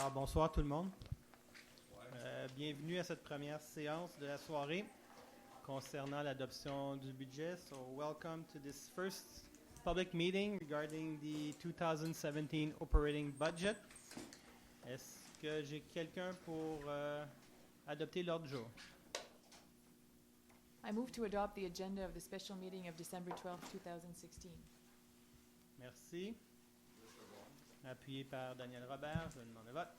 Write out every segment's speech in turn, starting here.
Alors, bonsoir tout le monde. Bienvenue à cette première séance de la soirée concernant l'adoption du budget. So, welcome to this first public meeting regarding the 2017 operating budget. Est-ce que j'ai quelqu'un pour adopter l'ordre du jour? I move to adopt the agenda of the special meeting of December 12, 2016. Merci. Appuyé par Daniel Robert, je demande le vote.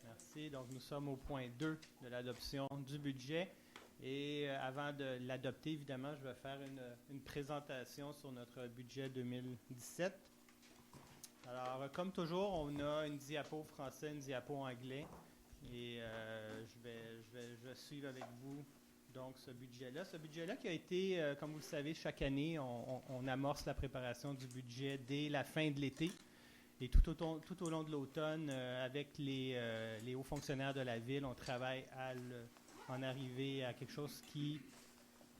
Merci. Donc, nous sommes au point 2 de l'adoption du budget. Et avant de l'adopter, évidemment, je vais faire une présentation sur notre budget 2017. Alors, comme toujours, on a une diapo français, une diapo anglais. Et je vais suivre avec vous donc ce budget-là. Ce budget-là qui a été, comme vous le savez, chaque année, on amorce la préparation du budget dès la fin de l'été. Et tout au long de l'automne, avec les hauts fonctionnaires de la ville, on travaille à en arriver à quelque chose qui,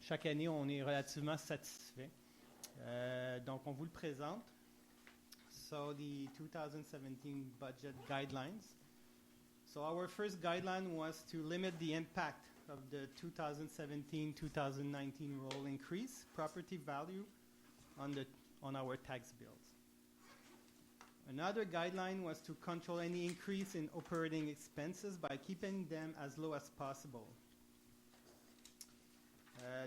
chaque année, on est relativement satisfait. Donc, on vous le présente. So, the 2017 budget guidelines. So, our first guideline was to limit the impact of the 2017-2019 roll increase property value on our tax bills. Another guideline was to control any increase in operating expenses by keeping them as low as possible.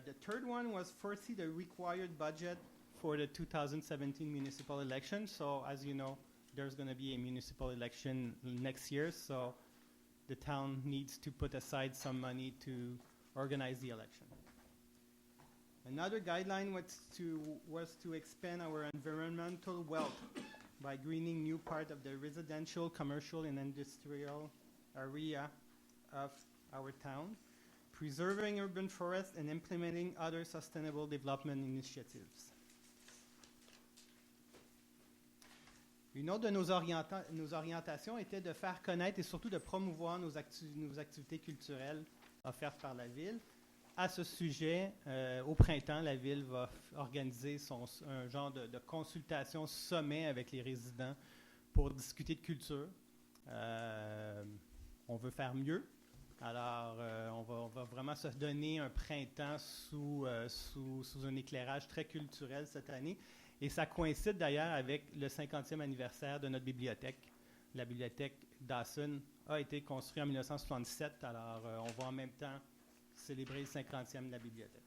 The third one was foresee the required budget for the 2017 municipal election. So as you know, there's going to be a municipal election next year, so the town needs to put aside some money to organize the election. Another guideline was to expand our environmental wealth by greening new part of the residential, commercial, and industrial area of our town, preserving urban forests, and implementing other sustainable development initiatives. Une autre de nos orientations était de faire connaître et surtout de promouvoir nos activités culturelles offertes par la Ville. À ce sujet, au printemps, la Ville va organiser un genre de consultation sommet avec les résidents pour discuter de culture. On veut faire mieux. Alors, on va vraiment se donner un printemps sous un éclairage très culturel cette année. Et ça coïncide d'ailleurs avec le 50e anniversaire de notre bibliothèque. La bibliothèque Dawson a été construite en 1967. Alors, on va en même temps célébrer le 50e de la bibliothèque.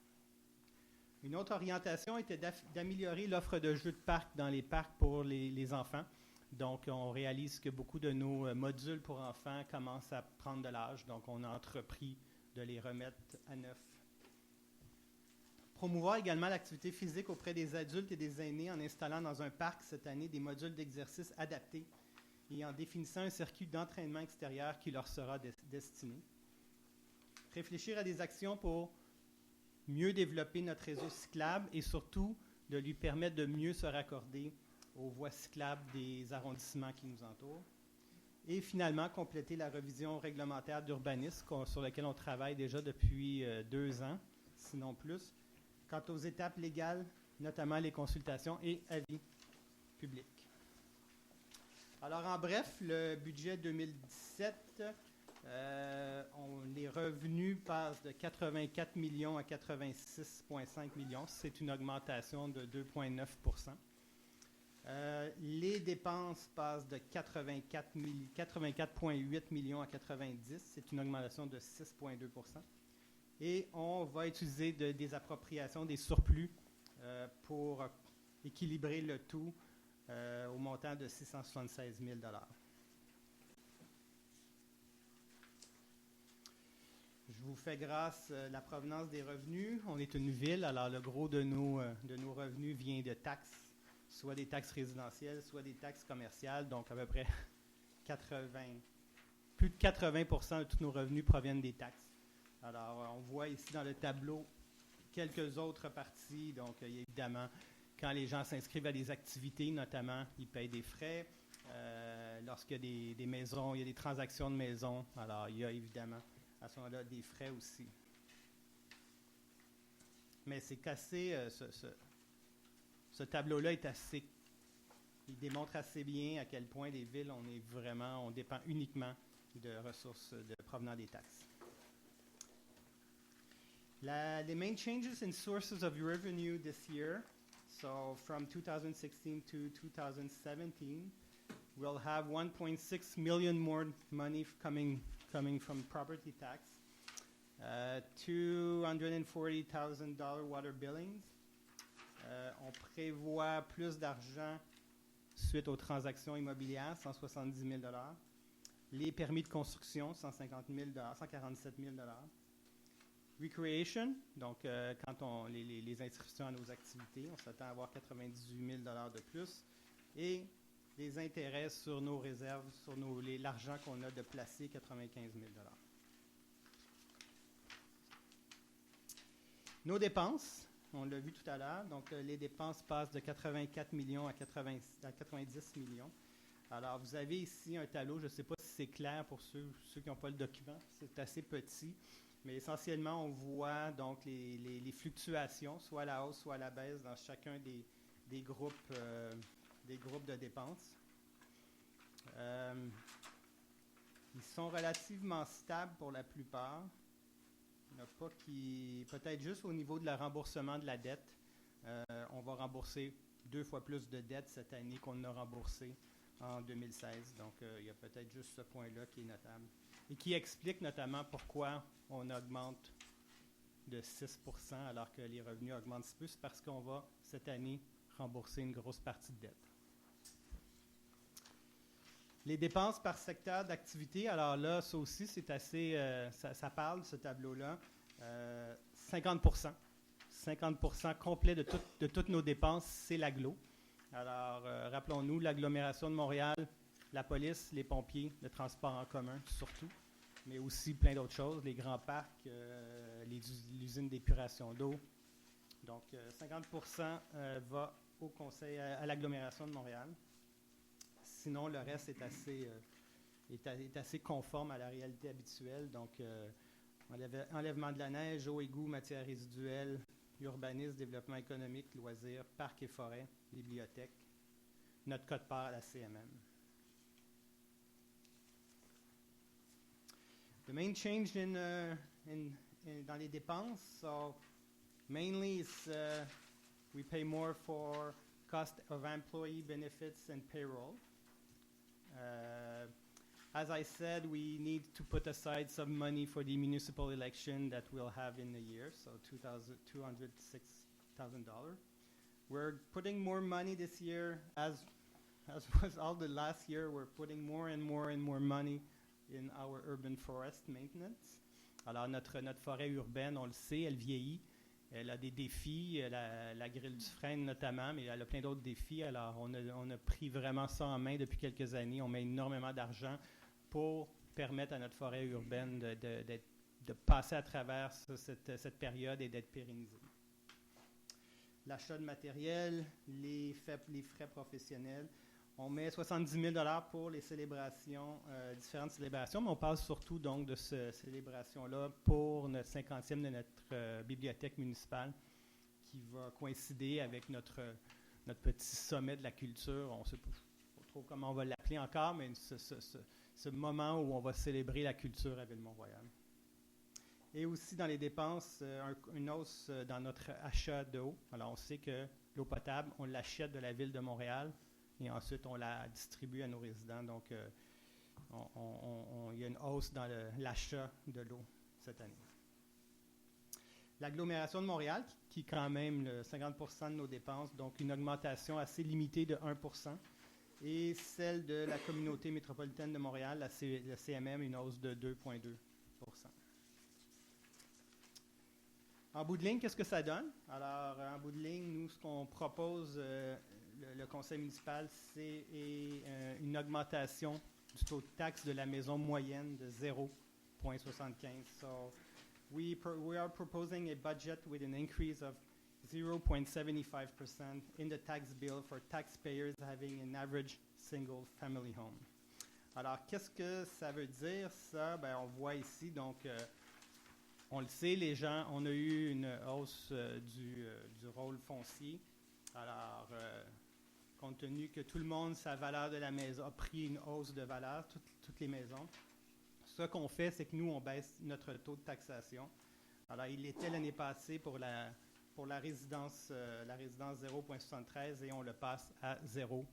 Une autre orientation était d'améliorer l'offre de jeux de parc dans les parcs pour les enfants. Donc, on réalise que beaucoup de nos modules pour enfants commencent à prendre de l'âge. Donc, on a entrepris de les remettre à neuf. Promouvoir également l'activité physique auprès des adultes et des aînés en installant dans un parc cette année des modules d'exercice adaptés et en définissant un circuit d'entraînement extérieur qui leur sera destiné. Réfléchir à des actions pour mieux développer notre réseau cyclable et surtout de lui permettre de mieux se raccorder aux voies cyclables des arrondissements qui nous entourent. Et finalement, compléter la revision réglementaire d'urbanisme sur laquelle on travaille déjà depuis 2 ans, sinon plus, quant aux étapes légales, notamment les consultations et avis publics. Alors, en bref, le budget 2017... les revenus passent de 84 millions à 86,5 millions. C'est une augmentation de 2,9 %. Les dépenses passent de 84,8 millions à 90. C'est une augmentation de 6,2 %. Et on va utiliser des appropriations, des surplus pour équilibrer le tout au montant de 676 000 $. Je vous fais grâce la provenance des revenus. On est une ville, alors le gros de nos revenus vient de taxes, soit des taxes résidentielles, soit des taxes commerciales. Donc, à peu près plus de 80 % de tous nos revenus proviennent des taxes. Alors, on voit ici dans le tableau quelques autres parties. Donc, évidemment, quand les gens s'inscrivent à des activités, notamment, ils payent des frais. Lorsqu'il y a des maisons, il y a des transactions de maisons. Alors, il y a évidemment à ce moment-là des frais aussi. Mais c'est qu'assez, ce tableau-là est assez il démontre assez bien à quel point les villes, on dépend uniquement de ressources provenant des taxes. The main changes in sources of revenue this year, so from 2016 to 2017, we'll have 1.6 million more money coming from property tax, $240,000 water billings. On prévoit plus d'argent suite aux transactions immobilières, 170 000 $. Les permis de construction, 150 000 $, 147 000 $. Recreation, donc quand les inscriptions à nos activités, on s'attend à avoir 98 000 $ de plus. Et les intérêts sur nos réserves, sur l'argent qu'on a de placé, 95 000 $. Nos dépenses, on l'a vu tout à l'heure, donc les dépenses passent de 84 millions à 90 millions. Alors, vous avez ici un tableau, je ne sais pas si c'est clair pour ceux qui n'ont pas le document, c'est assez petit, mais essentiellement, on voit donc les fluctuations, soit à la hausse, soit à la baisse, dans chacun des groupes de dépenses. Ils sont relativement stables pour la plupart. Il n'y en a pas peut-être juste au niveau de le remboursement de la dette, on va rembourser 2 fois plus de dettes cette année qu'on a remboursé en 2016. Donc, il y a peut-être juste ce point-là qui est notable. Et qui explique notamment pourquoi on augmente de 6 % alors que les revenus augmentent si peu. C'est parce qu'on va, cette année, rembourser une grosse partie de dette. Les dépenses par secteur d'activité, alors là, ça aussi, c'est assez, ça parle, ce tableau-là. 50 % complet de toutes nos dépenses, c'est l'agglo. Alors, rappelons-nous, l'agglomération de Montréal, la police, les pompiers, le transport en commun, surtout, mais aussi plein d'autres choses, les grands parcs, l'usine d'épuration d'eau. Donc, 50 % va au conseil, à l'agglomération de Montréal. Sinon, le reste est assez conforme à la réalité habituelle. Donc, enlèvement de la neige, eau, égouts, matières résiduelles, urbanisme, développement économique, loisirs, parcs et forêts, bibliothèque, notre code-part à la CMM. The main change dans les dépenses, so mainly we pay more for cost of employee benefits and payroll. As I said, we need to put aside some money for the municipal election that we'll have in a year, so $206,000. We're putting more money this year, as was all the last year. We're putting more and more money in our urban forest maintenance. Alors, notre forêt urbaine, on le sait, elle vieillit. Elle a des défis, la grille du frein notamment, mais elle a plein d'autres défis. Alors, on a pris vraiment ça en main depuis quelques années. On met énormément d'argent pour permettre à notre forêt urbaine de passer à travers cette période et d'être pérennisée. L'achat de matériel, les frais professionnels. On met 70 000 $ pour les célébrations, différentes célébrations, mais on parle surtout donc de cette célébration-là pour notre 50e de notre bibliothèque municipale qui va coïncider avec notre petit sommet de la culture. On ne sait pas trop comment on va l'appeler encore, mais ce moment où on va célébrer la culture à Ville-Mont-Royal. Et aussi dans les dépenses, une hausse dans notre achat d'eau. Alors on sait que l'eau potable, on l'achète de la Ville de Montréal. Et ensuite, on la distribue à nos résidents. Donc, il y a une hausse dans l'achat de l'eau cette année. L'agglomération de Montréal, qui est quand même 50 % de nos dépenses, donc une augmentation assez limitée de 1 %. Et celle de la communauté métropolitaine de Montréal, la CMM, une hausse de 2,2 %. En bout de ligne, qu'est-ce que ça donne? Alors, en bout de ligne, nous, ce qu'on propose... le conseil municipal, c'est une augmentation du taux de taxe de la maison moyenne de 0,75. So we are proposing a budget with an increase of 0.75% in the tax bill for taxpayers having an average single family home. Alors, qu'est-ce que ça veut dire, ça? Ben, on voit ici, donc, on le sait, les gens, on a eu une hausse du rôle foncier. Alors, compte tenu que tout le monde, sa valeur de la maison a pris une hausse de valeur, toutes les maisons. Ce qu'on fait, c'est que nous, on baisse notre taux de taxation. Alors, il était l'année passée pour la résidence 0,73 et on le passe à 0,70,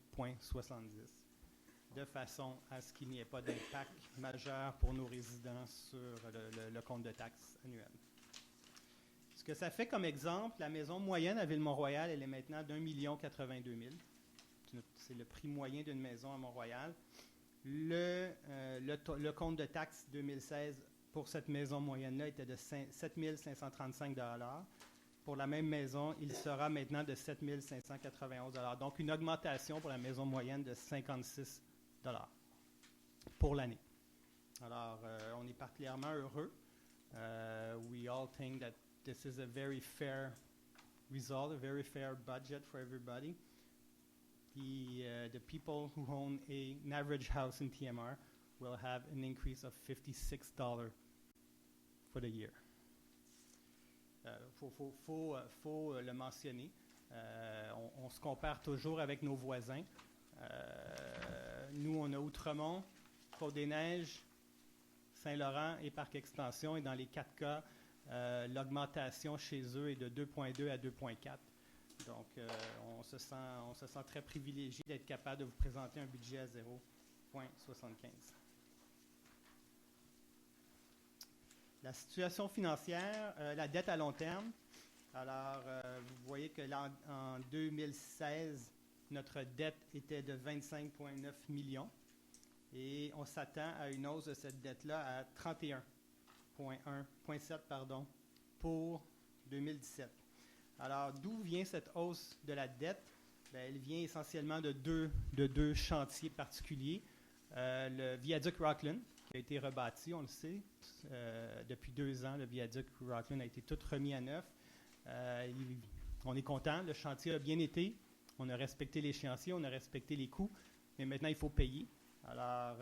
de façon à ce qu'il n'y ait pas d'impact majeur pour nos résidents sur le compte de taxes annuel. Ce que ça fait comme exemple, la maison moyenne à Ville-Mont-Royal, elle est maintenant d'1 082 000. C'est le prix moyen d'une maison à Mont-Royal. Le compte de taxes 2016 pour cette maison moyenne-là était de 7 535 $. Pour la même maison, il sera maintenant de 7 591 $. Donc, une augmentation pour la maison moyenne de 56 $ pour l'année. Alors, on est particulièrement heureux. We all think that this is a very fair result, a very fair budget for everybody. The people who own an average house in TMR will have an increase of $56 for the year. Faut le mentionner. On se compare toujours avec nos voisins. Nous, on a Outremont, Côte-des-Neiges, Saint-Laurent et Parc Extension. Et dans les 4 cas, l'augmentation chez eux est de 2,2 à 2,4. Donc, on se sent très privilégié d'être capable de vous présenter un budget à 0,75. La situation financière, la dette à long terme. Alors, vous voyez que là, en 2016, notre dette était de 25,9 millions et on s'attend à une hausse de cette dette-là à 31,7 pour 2017. Alors, d'où vient cette hausse de la dette? Bien, elle vient essentiellement de deux chantiers particuliers. Le viaduc Rockland, qui a été rebâti, on le sait. Depuis 2 ans, le viaduc Rockland a été tout remis à neuf. On est content, le chantier a bien été. On a respecté l'échéancier, on a respecté les coûts, mais maintenant, il faut payer. Alors,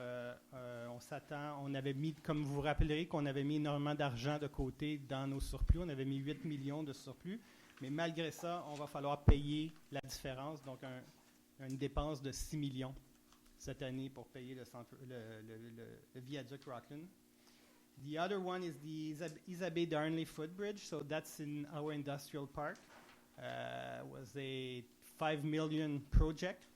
on s'attend, on avait mis, comme vous vous rappellerez, qu'on avait mis énormément d'argent de côté dans nos surplus. On avait mis 8 millions de surplus. Mais malgré ça, on va falloir payer la différence, donc une dépense de 6 millions cette année pour payer le viaduc Rockland. The other one is the Isabey Darnley footbridge, so that's in our industrial park. Was a $5 million project.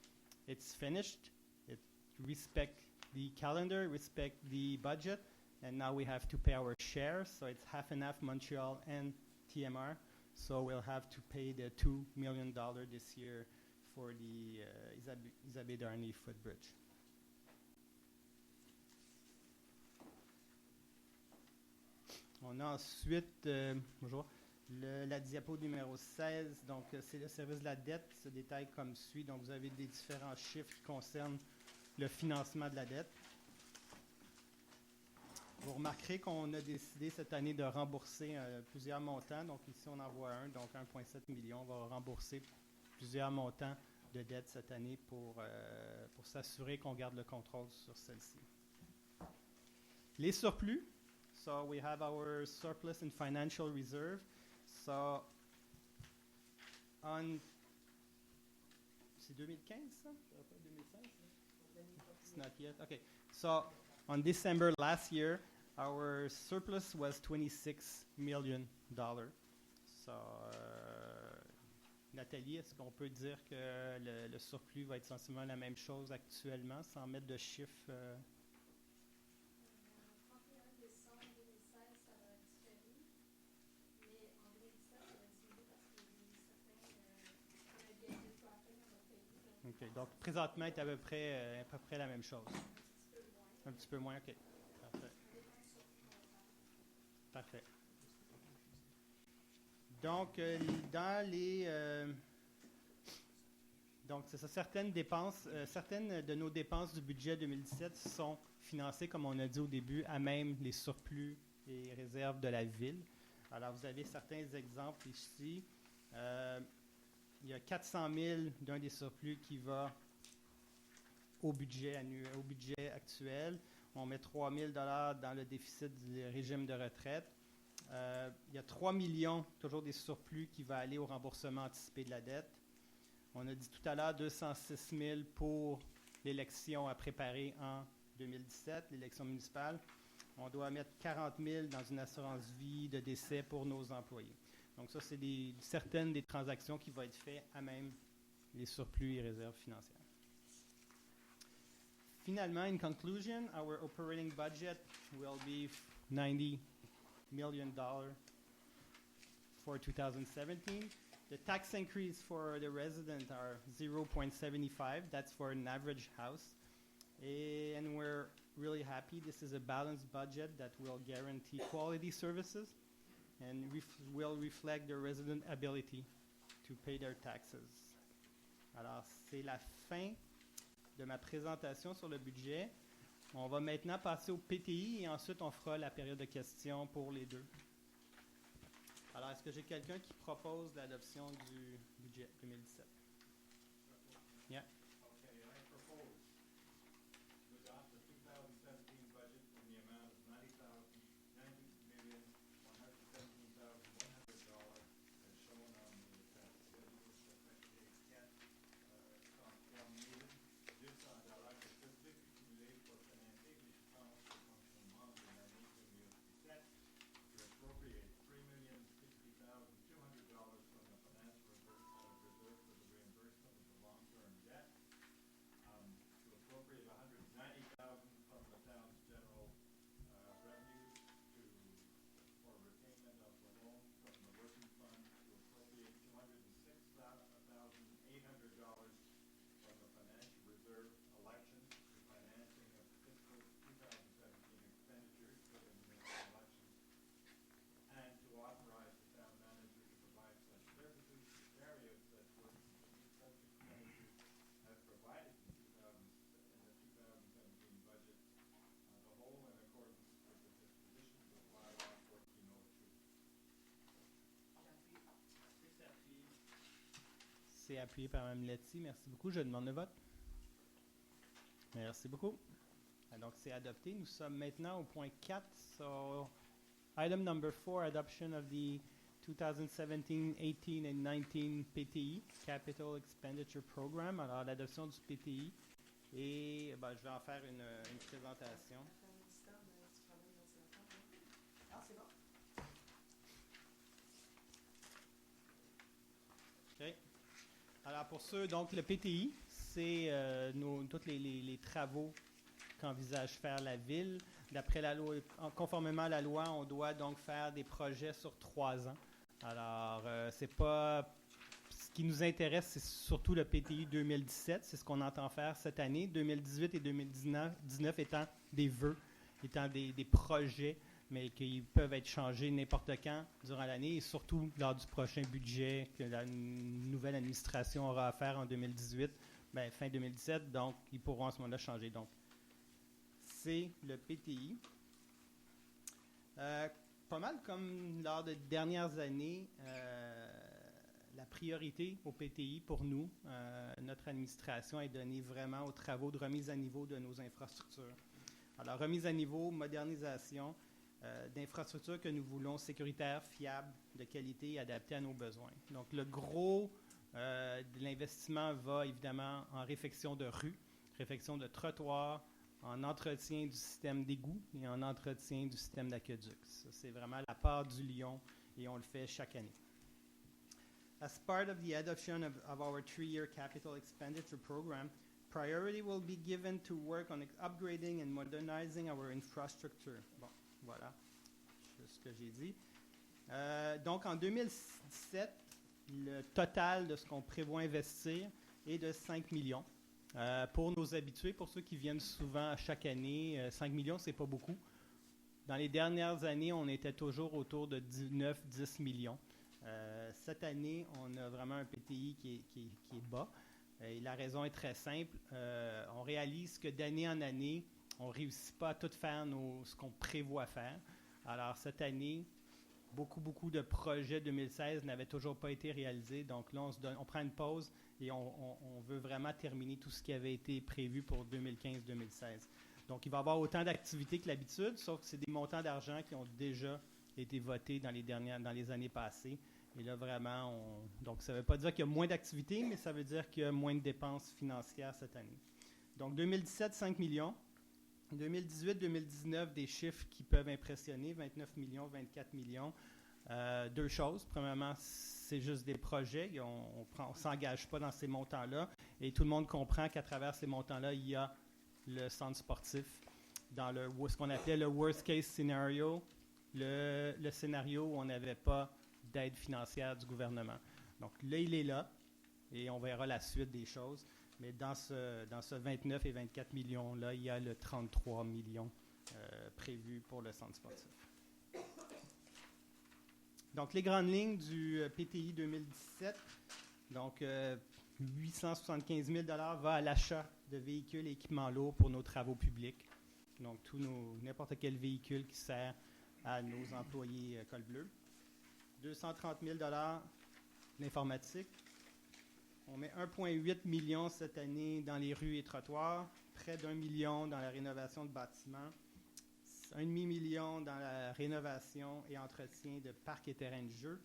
It's finished. It respects the calendar, respects the budget, and now we have to pay our share, so it's half and half Montreal and TMR. So we'll have to pay the $2 million this year for the Isabey Darnley footbridge. On a ensuite, bonjour, la diapo numéro 16. Donc, c'est le service de la dette qui se détaille comme suit. Donc, vous avez des différents chiffres qui concernent le financement de la dette. Vous remarquerez qu'on a décidé cette année de rembourser plusieurs montants. Donc ici, on en voit un, donc 1,7 million. On va rembourser plusieurs montants de dette cette année pour s'assurer qu'on garde le contrôle sur celle-ci. Les surplus. So we have our surplus and financial reserve. So c'est 2015, ça? 2016? It's not yet. Okay. So on December last year, our surplus was $26 million. So, Nathalie, est-ce qu'on peut dire que le surplus va être sensiblement la même chose actuellement, sans mettre de chiffres? 31 décembre 2016, ça va différer, mais en 2017, ça va diminuer parce qu'il y a certains gains de tracking, on va payer. OK. Donc, présentement, c'est à peu près la même chose. Un petit peu moins, OK. Parfait. Parfait. Donc, donc c'est ça, certaines de nos dépenses du budget 2017 sont financées, comme on a dit au début, à même les surplus et réserves de la ville. Alors, vous avez certains exemples ici. Il y a 400 000 d'un des surplus qui va au budget actuel. On met 3 000 $ dans le déficit du régime de retraite. Il y a 3 millions, toujours des surplus, qui va aller au remboursement anticipé de la dette. On a dit tout à l'heure 206 000 pour l'élection à préparer en 2017, l'élection municipale. On doit mettre 40 000 dans une assurance vie de décès pour nos employés. Donc ça, c'est certaines des transactions qui vont être faites à même les surplus et réserves financières. Finalement, in conclusion, our operating budget will be $90 million for 2017. The tax increase for the resident are 0.75. That's for an average house. And we're really happy. This is a balanced budget that will guarantee quality services and will reflect the resident ability to pay their taxes. Alors, c'est la fin de ma présentation sur le budget. On va maintenant passer au PTI et ensuite on fera la période de questions pour les deux. Alors, est-ce que j'ai quelqu'un qui propose l'adoption du budget 2017? Yeah. Okay, I propose to adopt the 2017 budget in the amount of $90,117,100 as shown on the schedule effective 4 10 $10 spécifique cumulé pour financer les dépenses de fonctionnement de l'année 2017 to appropriate $3,050,200 from the financial reserve for the reimbursement of the long-term debt, to appropriate $190,000 from the town's general revenues for repayment of the loan from the working fund, to appropriate $206,800 from the financial reserve elections to financing of fiscal 2017 expenditures for the municipal elections, and to authorize the town manager to provide such services to carry out such work and to meet such expenditures as provided in the 2017 budget, the whole in accordance with the dispositions of bylaw 1402. C'est appuyé par Mme Letty. Merci beaucoup. Je demande le vote. Merci beaucoup. Donc, c'est adopté. Nous sommes maintenant au point 4. So, item number 4, adoption of the 2017, 18 and 19 PTI, Capital Expenditure Program. Alors, l'adoption du PTI. Et je vais en faire une présentation. OK. Alors, pour ceux, donc, le PTI, c'est tous les travaux qu'envisage faire la Ville. D'après la loi, conformément à la loi, on doit donc faire des projets sur 3 ans. Alors, c'est pas... Ce qui nous intéresse, c'est surtout le PTI 2017. C'est ce qu'on entend faire cette année. 2018 et 2019 étant des vœux, étant des projets, mais qui peuvent être changés n'importe quand durant l'année et surtout lors du prochain budget que la nouvelle administration aura à faire en 2018, fin 2017. Donc, ils pourront à ce moment-là changer. Donc, c'est le PTI. Pas mal comme lors des dernières années, la priorité au PTI pour nous, notre administration est donnée vraiment aux travaux de remise à niveau de nos infrastructures. Alors, remise à niveau, modernisation d'infrastructures que nous voulons sécuritaires, fiables, de qualité et adaptées à nos besoins. Donc, le gros de l'investissement va évidemment en réfection de rues, réfection de trottoirs, en entretien du système d'égout et en entretien du système d'aqueduc. Ça, c'est vraiment la part du lion et on le fait chaque année. As part of the adoption of our 3-year capital expenditure program, priority will be given to work on upgrading and modernizing our infrastructure. Bon, voilà, c'est ce que j'ai dit. Donc, en 2017, le total de ce qu'on prévoit investir est de 5 millions. Pour nos habitués, pour ceux qui viennent souvent chaque année, 5 millions, c'est pas beaucoup. Dans les dernières années, on était toujours autour de 9-10 millions. Cette année, on a vraiment un PTI qui est bas. Et la raison est très simple. On réalise que d'année en année, on ne réussit pas à tout faire ce qu'on prévoit faire. Alors, cette année, beaucoup de projets 2016 n'avaient toujours pas été réalisés. Donc là, on prend une pause et on veut vraiment terminer tout ce qui avait été prévu pour 2015-2016. Donc, il va y avoir autant d'activités que l'habitude, sauf que c'est des montants d'argent qui ont déjà été votés dans les années passées. Et là, vraiment, donc ça ne veut pas dire qu'il y a moins d'activités, mais ça veut dire qu'il y a moins de dépenses financières cette année. Donc, 2017, 5 millions. 2018-2019, des chiffres qui peuvent impressionner, 29 millions, 24 millions. Deux choses. Premièrement, c'est juste des projets. On ne s'engage pas dans ces montants-là. Et tout le monde comprend qu'à travers ces montants-là, il y a le centre sportif. Dans ce qu'on appelait le worst case scenario, le scénario où on n'avait pas d'aide financière du gouvernement. Donc là, il est là et on verra la suite des choses. Mais dans ce 29 et 24 millions-là, il y a le 33 millions prévus pour le centre sportif. Donc, les grandes lignes du PTI 2017. Donc, 875 000 $ va à l'achat de véhicules et équipements lourds pour nos travaux publics. Donc, n'importe quel véhicule qui sert à nos employés col bleu. 230 000 $ l'informatique. On met 1,8 million cette année dans les rues et trottoirs, près d'1 million dans la rénovation de bâtiments, 1,5 million dans la rénovation et entretien de parcs et terrains de jeu,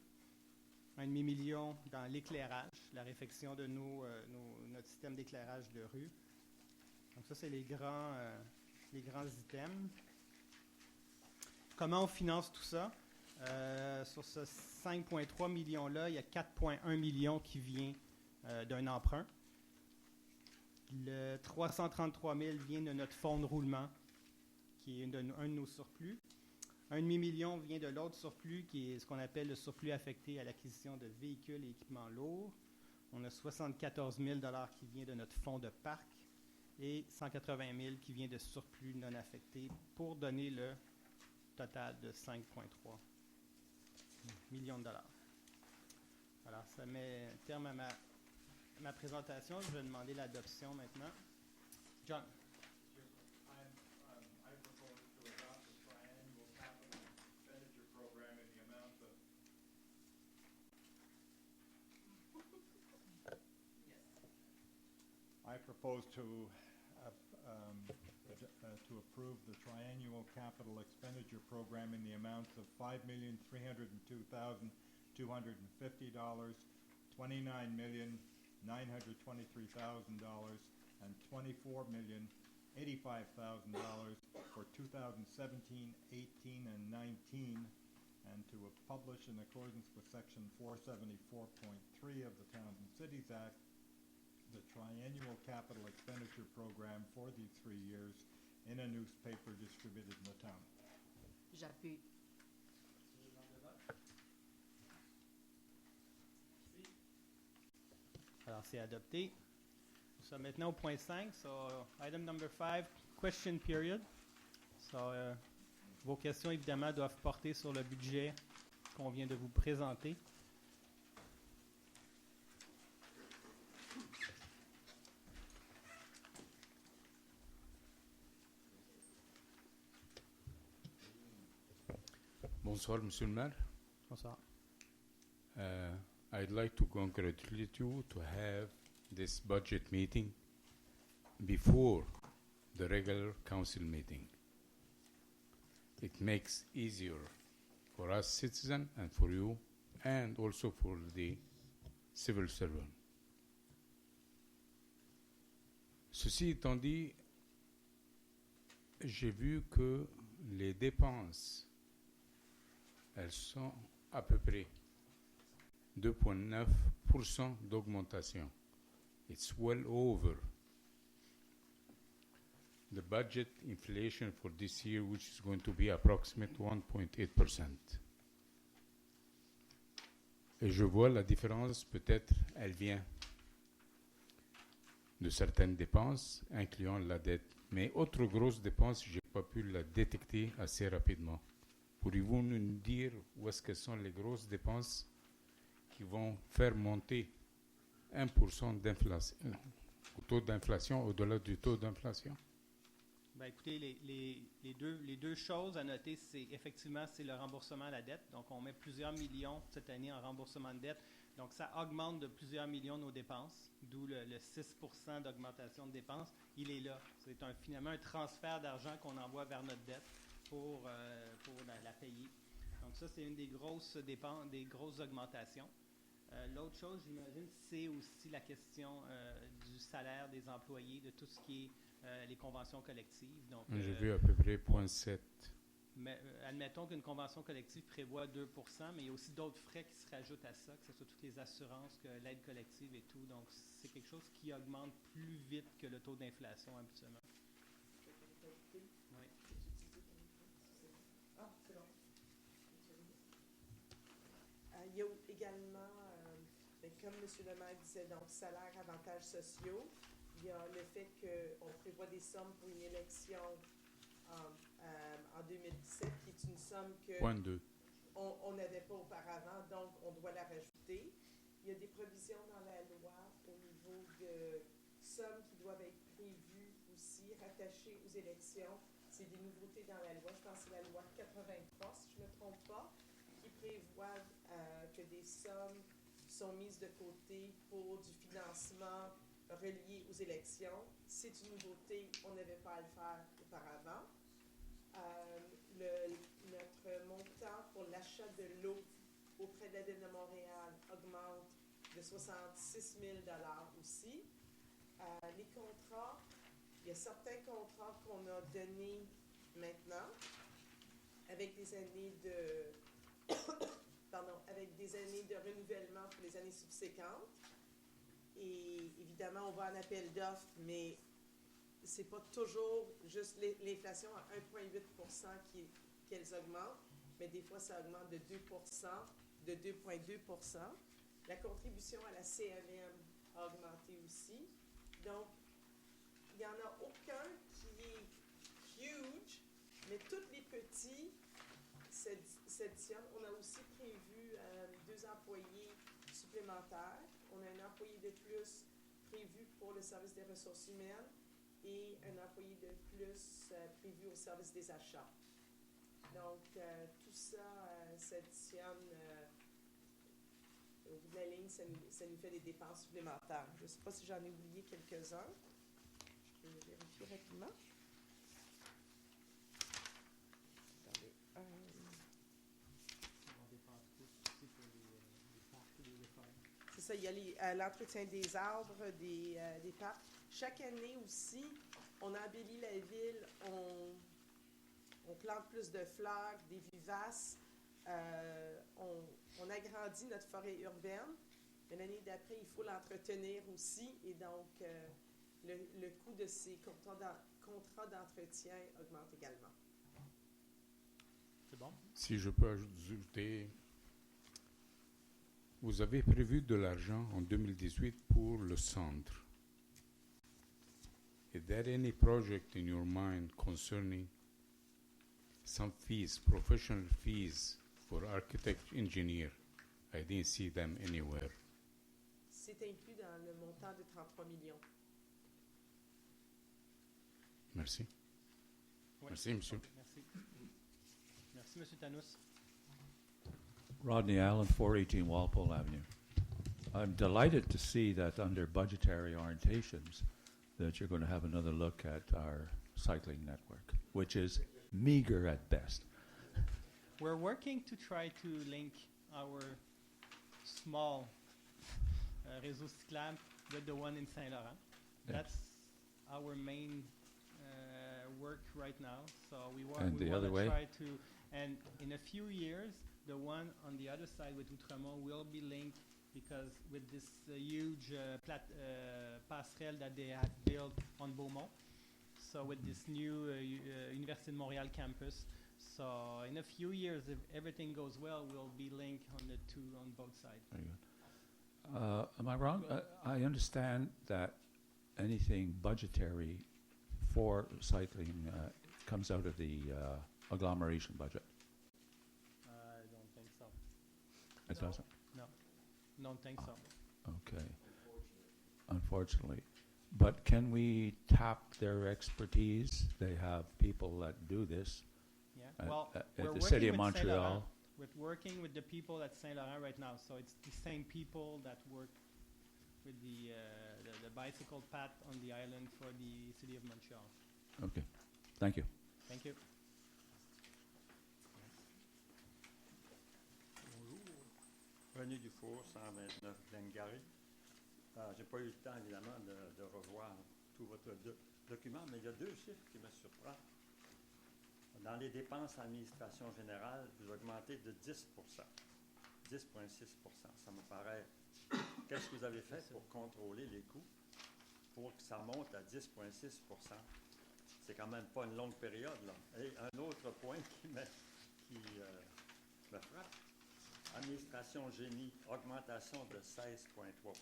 1,5 million dans l'éclairage, la réfection de notre système d'éclairage de rue. Donc ça, c'est les grands items. Comment on finance tout ça? Sur ce 5,3 millions-là, il y a 4,1 millions qui vient d'un emprunt. Le 333 000 vient de notre fonds de roulement, qui est un de nos surplus. 1,5 million vient de l'autre surplus, qui est ce qu'on appelle le surplus affecté à l'acquisition de véhicules et équipements lourds. On a 74 000 $ qui vient de notre fonds de parc et 180 000 qui vient de surplus non affecté pour donner le total de 5,3 millions de dollars. Alors, ça met terme à ma présentation. Je vais demander l'adoption maintenant. John. I propose to adopt the triannual capital expenditure program in the amount of I propose to approve the triannual capital expenditure program in the amounts of $5,302,250, $29,923,000, and $24,085,000 for 2017, 18, and 19, and to publish in accordance with Section 474.3 of the Towns and Cities Act the triennial capital expenditure program for these 3 years in a newspaper distributed in the town. J'appuie. Alors, c'est adopté. Nous sommes maintenant au point 5. So, item number 5, question period. So, vos questions, évidemment, doivent porter sur le budget qu'on vient de vous présenter. Bonsoir, Monsieur le Maire. Bonsoir. I'd like to congratulate you to have this budget meeting before the regular council meeting. It makes easier for us citizens and for you and also for the civil servant. Ceci étant dit, j'ai vu que les dépenses elles sont à peu près 2,9% d'augmentation. It's well over the budget inflation for this year, which is going to be approximate 1.8%. Et je vois la différence, peut-être, elle vient de certaines dépenses, incluant la dette. Mais autre grosse dépense, je n'ai pas pu la détecter assez rapidement. Pourriez-vous nous dire où est-ce que sont les grosses dépenses qui vont faire monter 1% d'inflation, au taux d'inflation, au-delà du taux d'inflation? Ben, écoutez, les deux choses à noter, c'est effectivement c'est le remboursement à la dette. Donc, on met plusieurs millions cette année en remboursement de dette. Donc, ça augmente de plusieurs millions nos dépenses, d'où le 6% d'augmentation de dépenses. Il est là. C'est finalement un transfert d'argent qu'on envoie vers notre dette pour la payer. Donc ça, c'est une des grosses dépenses, des grosses augmentations. L'autre chose, j'imagine, c'est aussi la question du salaire des employés, de tout ce qui est les conventions collectives. Donc, J'ai vu à peu près 0,7. mais, admettons qu'une convention collective prévoit 2 mais il y a aussi d'autres frais qui se rajoutent à ça, que ce soit toutes les assurances, que l'aide collective et tout. Donc, c'est quelque chose qui augmente plus vite que le taux d'inflation habituellement. Oui. Ah, c'est bon. Il y a également, comme M. le maire disait, donc salaire, avantages sociaux. Il y a le fait qu'on prévoit des sommes pour une élection en 2017, qui est une somme que 0,2. on n'avait pas auparavant, donc on doit la rajouter. Il y a des provisions dans la loi au niveau de sommes qui doivent être prévues aussi, rattachées aux élections. C'est des nouveautés dans la loi. Je pense que c'est la loi 83, si je ne me trompe pas, qui prévoit que des sommes sont mises de côté pour du financement relié aux élections. C'est une nouveauté, on n'avait pas à le faire auparavant. Notre montant pour l'achat de l'eau auprès de la Ville de Montréal augmente de 66 000 $ aussi. Les contrats, il y a certains contrats qu'on a donnés maintenant avec des années de avec des années de renouvellement pour les années subséquentes. Et évidemment, on va en appel d'offres, mais c'est pas toujours juste l'inflation à 1,8 qu'elles augmentent, mais des fois, ça augmente de 2 de 2,2 La contribution à la CMM a augmenté aussi. Donc, il n'y en a aucun qui est huge, mais tous les petits s'additionnent. On a aussi prévu 2 employés supplémentaires. On a un employé de plus prévu pour le service des ressources humaines et un employé de plus prévu au service des achats. Donc, tout ça s'additionne. Au bout de la ligne, ça nous fait des dépenses supplémentaires. Je ne sais pas si j'en ai oublié quelques-uns. Je vais vérifier rapidement. Attendez. C'est ça, il y a l'entretien des arbres, des parcs. Chaque année aussi, on embellit la ville, on plante plus de fleurs, des vivaces, on agrandit notre forêt urbaine. Mais l'année d'après, il faut l'entretenir aussi, et donc le coût de ces contrats d'entretien augmente également. C'est bon? Si je peux ajouter, vous avez prévu de l'argent en 2018 pour le centre. Is there any project in your mind concerning some fees, professional fees for architect, engineer? I didn't see them anywhere. C'est inclus dans le montant de 33 millions. Merci. Oui. Merci, monsieur. Merci. Merci, M. Tannous. Rodney Allen, 418 Walpole Avenue. I'm delighted to see that under budgetary orientations that you're going to have another look at our cycling network, which is meager at best. We're working to try to link our small réseau cyclable with the one in Saint-Laurent. Yeah. That's our main work right now. So we And the want other to way? try to, and in a few years, the one on the other side with Outremont will be linked, because with this huge passerelle that they had built on Beaumont, so with this new Université de Montréal campus, so in a few years, if everything goes well, we'll be linked on both sides. Very good. Am I wrong? I understand that anything budgetary for cycling comes out of the agglomeration budget. I don't think so. It doesn't? Don't think so. Okay. Unfortunately. But can we tap their expertise? They have people that do this Yeah. at, Well, at we're the city of working with Saint-Laurent. Montreal. We're working with the people at Saint Laurent right now, so it's the same people that work with the bicycle path on the island for the city of Montreal. Okay. Thank you. Thank you. Denis Dufour, 129 Glengarry. J'ai pas eu le temps, évidemment, de revoir tout votre document, mais il y a deux chiffres qui me surprennent. Dans les dépenses d'administration générale, vous augmentez de 10 10,6 ça me paraît. Qu'est-ce que vous avez fait pour contrôler les coûts pour que ça monte à 10,6 C'est quand même pas une longue période, là. Et un autre point qui me frappe. Administration génie, augmentation de 16,3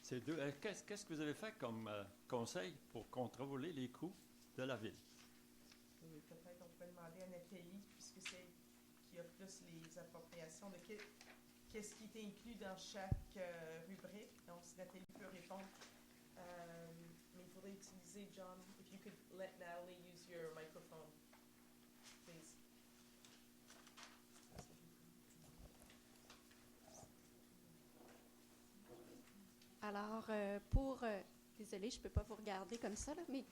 C'est deux. Qu'est-ce que vous avez fait comme conseil pour contrôler les coûts de la ville? Oui, peut-être on peut demander à Nathalie, puisque c'est qui a plus les appropriations, de qu'est-ce qui est inclus dans chaque rubrique. Donc, si Nathalie peut répondre. Mais il faudrait utiliser, John, if you could let Natalie use your microphone, please. Alors, désolée, je ne peux pas vous regarder comme ça, là, mais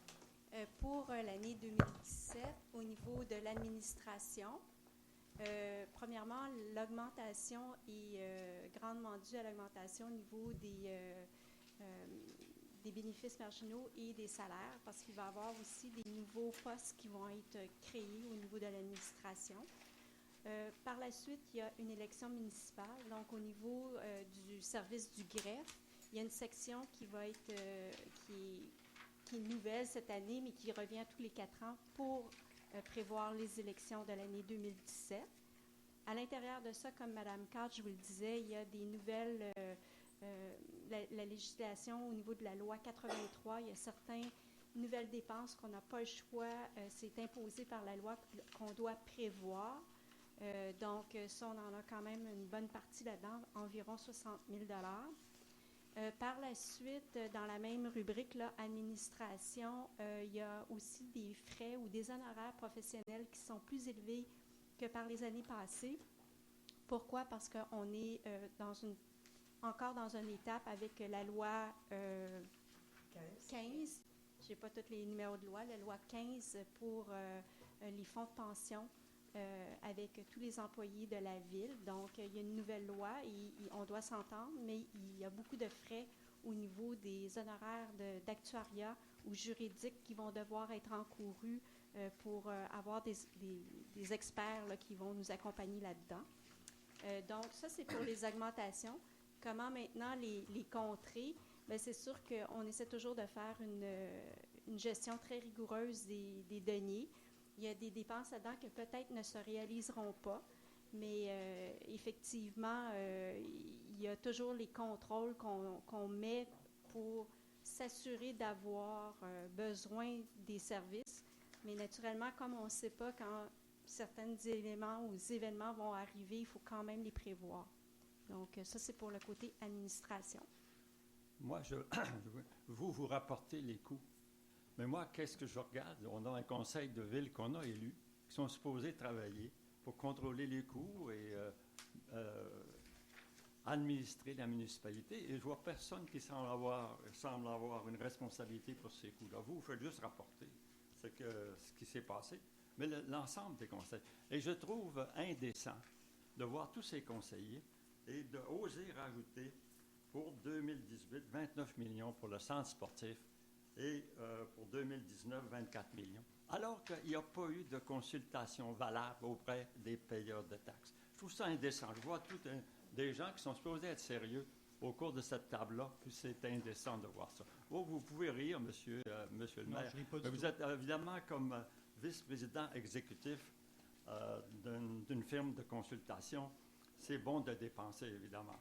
pour l'année 2017, au niveau de l'administration, premièrement, l'augmentation est grandement due à l'augmentation au niveau des bénéfices marginaux et des salaires, parce qu'il va y avoir aussi des nouveaux postes qui vont être créés au niveau de l'administration. Par la suite, il y a une élection municipale, donc au niveau du service du greffe, il y a une section qui va être qui est nouvelle cette année, mais qui revient tous les 4 ans pour prévoir les élections de l'année 2017. À l'intérieur de ça, comme Mme Card, je vous le disais, il y a des nouvelles, la législation au niveau de la loi 83, il y a certaines nouvelles dépenses qu'on n'a pas le choix, c'est imposé par la loi qu'on doit prévoir. Donc, ça, on en a quand même une bonne partie là-dedans, environ 60 000 Par la suite, dans la même rubrique, là, administration, il y a aussi des frais ou des honoraires professionnels qui sont plus élevés que par les années passées. Pourquoi? Parce qu'on est encore dans une étape avec la loi 15. Je n'ai pas tous les numéros de loi. La loi 15 pour les fonds de pension avec tous les employés de la ville. Donc, il y a une nouvelle loi et on doit s'entendre, mais il y a beaucoup de frais au niveau des honoraires d'actuariat ou juridiques qui vont devoir être encourus pour avoir des experts là, qui vont nous accompagner là-dedans. Donc, ça, c'est pour les augmentations. Comment maintenant les contrer? Bien, c'est sûr qu'on essaie toujours de faire une gestion très rigoureuse des deniers. Il y a des dépenses là-dedans que peut-être ne se réaliseront pas, mais effectivement, il y a toujours les contrôles qu'on met pour s'assurer d'avoir besoin des services. Mais naturellement, comme on ne sait pas quand certains éléments ou événements vont arriver, il faut quand même les prévoir. Donc, ça, c'est pour le côté administration. Moi, vous rapportez les coûts. Mais moi, qu'est-ce que je regarde? On a un conseil de ville qu'on a élu, qui sont supposés travailler pour contrôler les coûts et administrer la municipalité. Et je vois personne qui semble avoir une responsabilité pour ces coûts-là. Vous faites juste rapporter ce qui s'est passé, mais l'ensemble des conseils. Et je trouve indécent de voir tous ces conseillers et d'oser rajouter pour 2018 29 millions pour le centre sportif et pour 2019, 24 millions, alors qu'il n'y a pas eu de consultation valable auprès des payeurs de taxes. Je trouve ça indécent. Je vois des gens qui sont supposés être sérieux au cours de cette table-là, puis c'est indécent de voir ça. Vous pouvez rire, monsieur le maire, mais vous êtes évidemment comme vice-président exécutif d'une firme de consultation. C'est bon de dépenser, évidemment.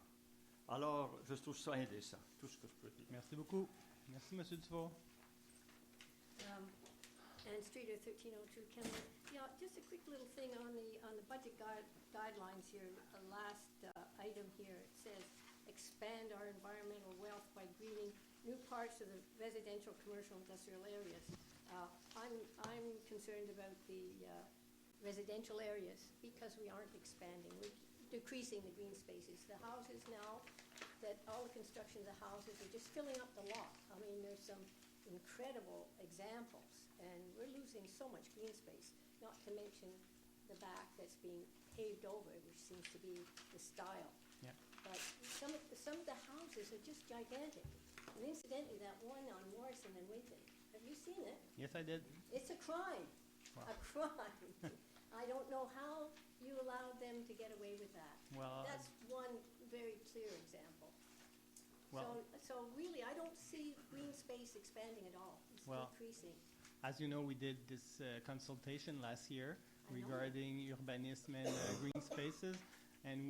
Alors, je trouve ça indécent, tout ce que je peux dire. Merci beaucoup. Merci, M. Dufour. Ann Streeter, 1302 Kenmore. Yeah, just a quick little thing on the budget guidelines here. The last item here, it says, expand our environmental wealth by greening new parts of the residential, commercial, industrial areas. I'm concerned about the residential areas because we aren't expanding. We're decreasing the green spaces. The houses now, that all the construction of the houses are just filling up the lot. I mean, there's some incredible examples, and we're losing so much green space, not to mention the back that's being paved over, which seems to be the style. Yeah. but some of the houses are just gigantic. And incidentally, that one on Morrison and Winton, have you seen it? Yes, I did. It's a crime, Wow. a crime. I don't know how you allowed them to get away with that. Well, That's one very clear example. well, So really, I don't see green space expanding at all. It's Well, decreasing. as you know, we did this consultation last year I know. regarding urbanism and green spaces, and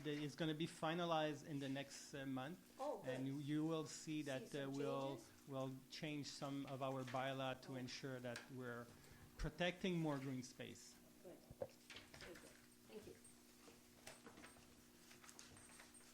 it's going to be finalized in the next month, Oh, good. and you will see that See some we'll change some of our bylaw to ensure that we're protecting more green space. Good. Very good. Thank you.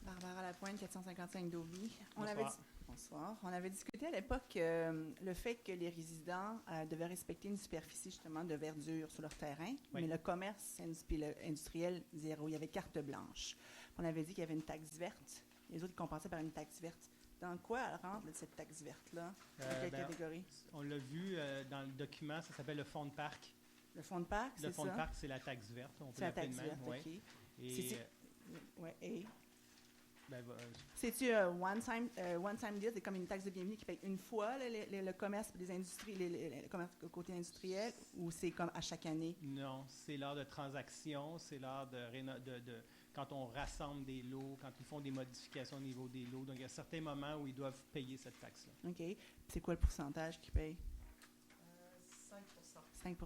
Barbara Lapointe, 455 Dovie. Bonsoir. Bonsoir. On avait discuté à l'époque le fait que les résidents devaient respecter une superficie justement de verdure sur leur terrain, Oui. mais le commerce industriel, zéro. Il y avait carte blanche. On avait dit qu'il y avait une taxe verte. Les autres compensaient par une taxe verte. Dans quoi elle rentre, cette taxe verte-là? Dans quelle Ben, catégorie? On l'a vu dans le document, ça s'appelle le fonds de parc. Le fonds de parc, Le c'est fonds de ça? parc, c'est la taxe verte. On peut C'est la l'appeler taxe de même, verte, ouais. OK. Et, C'est- Ouais, et? ben, C'est-tu one-time deal? C'est comme une taxe de bienvenue qui paye une fois le commerce et les industries, le commerce côté industriel, ou c'est comme à chaque année? non, c'est l'heure de transaction, c'est l'heure de quand on rassemble des lots, quand ils font des modifications au niveau des lots. Donc, il y a certains moments où ils doivent payer cette taxe-là. OK. Puis c'est quoi le pourcentage qu'ils payent? 5 5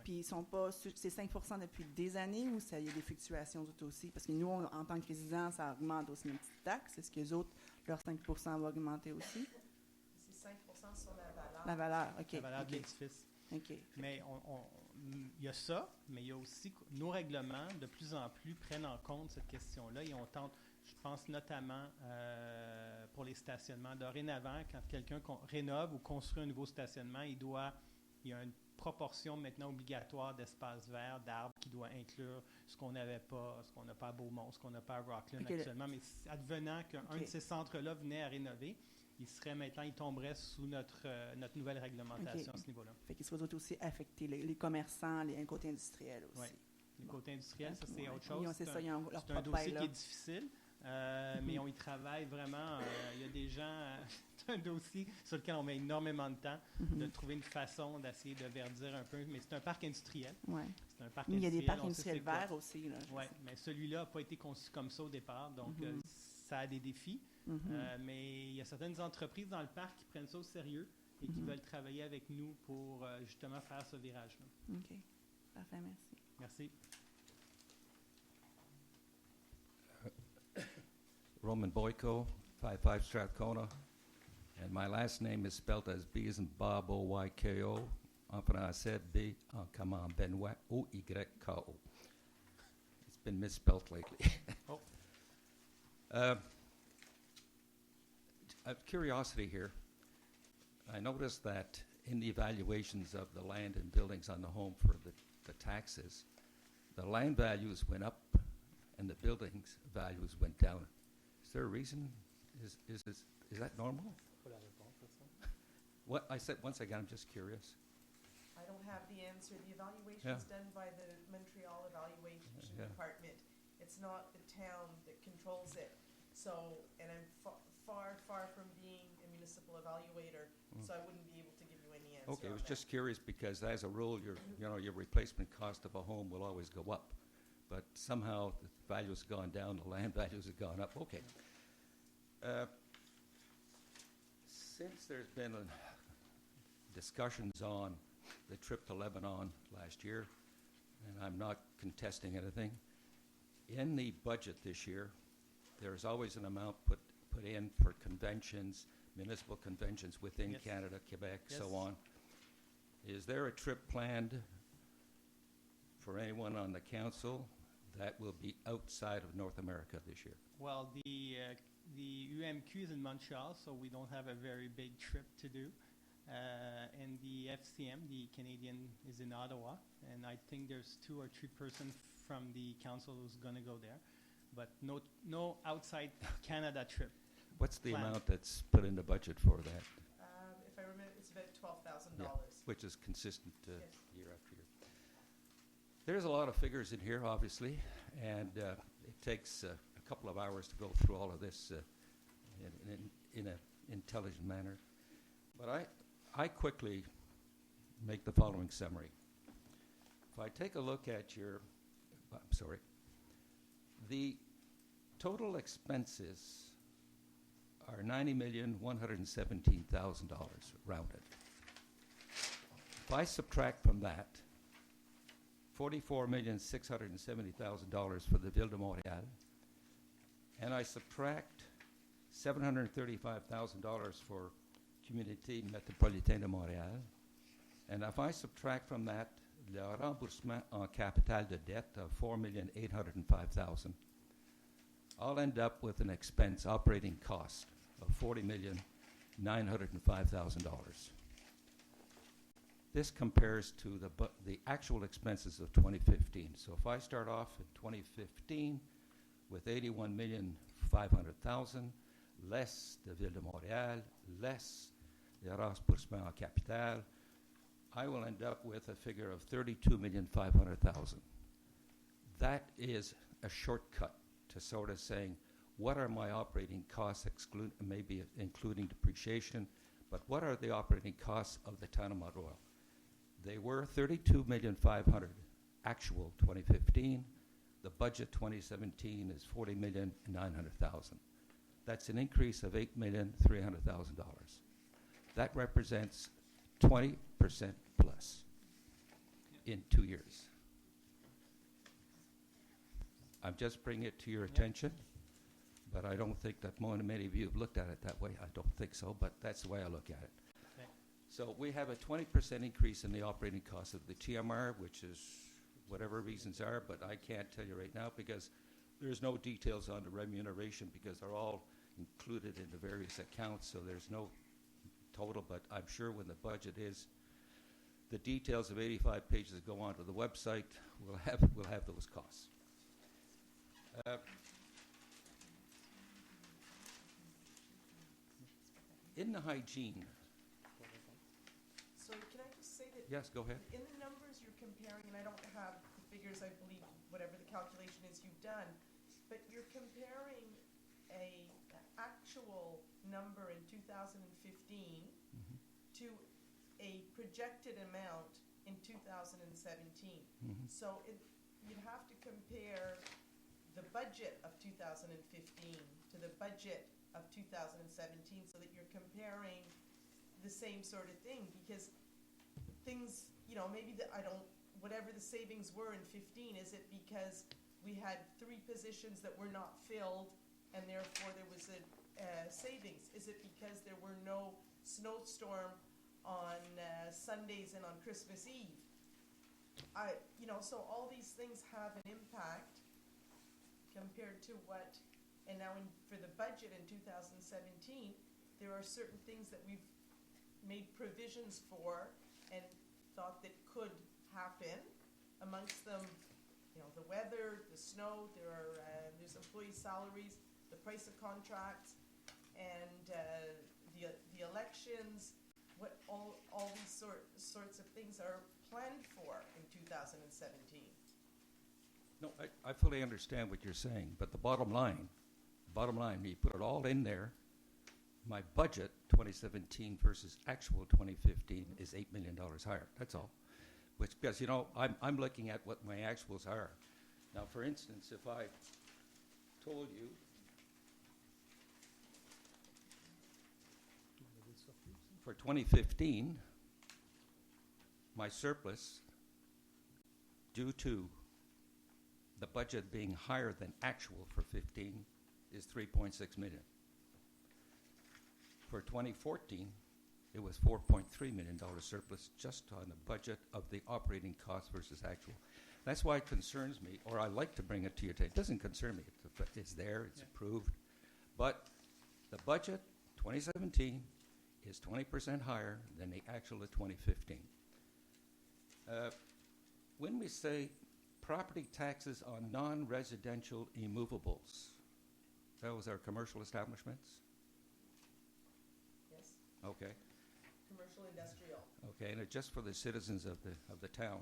Puis ils sont pas... C'est 5 depuis des années ou il y a des fluctuations tout aussi? Parce que nous, en tant que résidents, ça augmente aussi une petite taxe. Est-ce que les autres, leur 5 va augmenter aussi? C'est 5 sur la valeur. La valeur, OK. La valeur de OK. l'édifice. OK. Mais il y a ça, mais il y a aussi nos règlements, de plus en plus, prennent en compte cette question-là et on tente, je pense notamment pour les stationnements. Dorénavant, quand quelqu'un rénove ou construit un nouveau stationnement, il y a une proportion maintenant obligatoire d'espaces verts, d'arbres qui doit inclure ce qu'on n'a pas à Beaumont, ce qu'on n'a pas à Rockland OK. actuellement. Mais advenant qu'un OK. de ces centres-là venait à rénover, il tomberait sous notre nouvelle réglementation OK. à ce niveau-là. Fait qu'ils soient autres aussi affectés, les commerçants, les côtés industriels aussi. Ouais. Le Bon. côté industriel, ça, c'est Ouais. autre chose. C'est ça, ils ont leur C'est un propre dossier bail, qui là. est difficile, mais on y travaille vraiment. Il y a des gens, c'est un dossier sur lequel on met énormément de temps de trouver une façon d'essayer de verdir un peu. Mais c'est un parc industriel. Ouais. C'est un parc Mais il y a des parcs on sait industriels c'est quoi. verts aussi. Là, Oui, mais celui-là n'a pas été conçu comme ça au départ, donc ça a des défis. Mais il y a certaines entreprises dans le parc qui prennent ça au sérieux et qui veulent travailler avec nous pour justement faire ce virage-là. OK. Parfait, merci. Merci. Roman Boyko, 55 Strathcona, and my last name is spelled as B as in Bob, O-Y-K-O, en français B en comment Benoit, O-Y-K-O. It's been misspelled lately. Oh. Out of curiosity here, I noticed that in the evaluations of the land and buildings on the home for the taxes, the land values went up and the buildings values went down. Is there a reason? Is that normal? What I said once again, I'm just curious. I don't have the answer. The evaluation is done by the Montreal Evaluation Yeah. Department. It's not the town that controls it. So, and I'm far from being a municipal evaluator, so I wouldn't be able to give you any answer. Okay, I on was that. just curious because as a rule, your replacement cost of a home will always go up, but somehow the value's gone down, the land values have gone up. Okay. Since there's been discussions on the trip to Lebanon last year, and I'm not contesting anything, in the budget this year, there's always an amount put in for conventions, municipal conventions within Yes. Canada, Quebec, Yes. so on. Is there a trip planned for anyone on the council that will be outside of North America this year? Well, the UMQ is in Montreal, so we don't have a very big trip to do. And the FCM, the Canadian, is in Ottawa, and I think there's 2 or 3 persons from the council who's going to go there, but no outside Canada trip. What's the Planned. amount that's put in the budget for that, If I remember, it's about $12,000. which is consistent Yes. year after year? There's a lot of figures in here, obviously, and it takes a couple of hours to go through all of this in an intelligent manner. But I quickly make the following summary. If I take a look at the total expenses are $90,117,000 rounded. If I subtract from that $44,670,000 for the Ville de Montréal, and I subtract $735,000 for Communauté Métropolitaine de Montréal, and if I subtract from that le remboursement en capital de dette of $4,805,000, I'll end up with an expense operating cost of $40,905,000. This compares to the actual expenses of 2015. So if I start off in 2015 with $81,500,000, less the Ville de Montréal, less the remboursement en capital, I will end up with a figure of $32,500,000. That is a shortcut to sort of saying, what are my operating costs, maybe including depreciation, but what are the operating costs of the town of Mount Royal? They were $32,500,000 actual 2015. The budget 2017 is $40,900,000. That's an increase of $8,300,000. That represents 20% plus in 2 years. I'm just bringing it to your attention, but I don't think that many of you have looked at it that way. I don't think so, but that's the way I look at it. Okay. So we have a 20% increase in the operating cost of the TMR, which is whatever reasons are, but I can't tell you right now because there's no details on the remuneration because they're all included in the various accounts, so there's no total, but I'm sure when the budget is, the details of 85 pages go onto the website, we'll have those costs. In the hygiene, So can I just say that yes, go ahead. in the numbers you're comparing, and I don't have the figures, I believe, whatever the calculation is you've done, but you're comparing a actual number in 2015 to a projected amount in 2017. So you'd have to compare the budget of 2015 to the budget of 2017 so that you're comparing the same sort of thing, because things, maybe whatever the savings were in 15, is it because we had 3 positions that were not filled and therefore there was a savings? Is it because there were no snowstorm on Sundays and on Christmas Eve? So all these things have an impact compared to what, and now for the budget in 2017, there are certain things that we've made provisions for and thought that could happen. Amongst them, the weather, the snow, there's employee salaries, the price of contracts, and the elections. What all these sorts of things are planned for in 2017. No, I fully understand what you're saying, but the bottom line, you put it all in there, my budget 2017 versus actual 2015 is $8 million higher. That's all. Because I'm looking at what my actuals are. Now, for instance, if I told you for 2015, my surplus, due to the budget being higher than actual for 15, is $3.6 million. For 2014, it was $4.3 million surplus just on the budget of the operating cost versus actual. That's why it concerns me, or I like to bring it to your attention. It doesn't concern me. It's there. It's approved. But the budget 2017 is 20% higher than the actual of 2015. When we say property taxes on non-residential immovables, those are commercial establishments? Yes. Okay. Commercial, industrial. Okay, and just for the citizens of the town,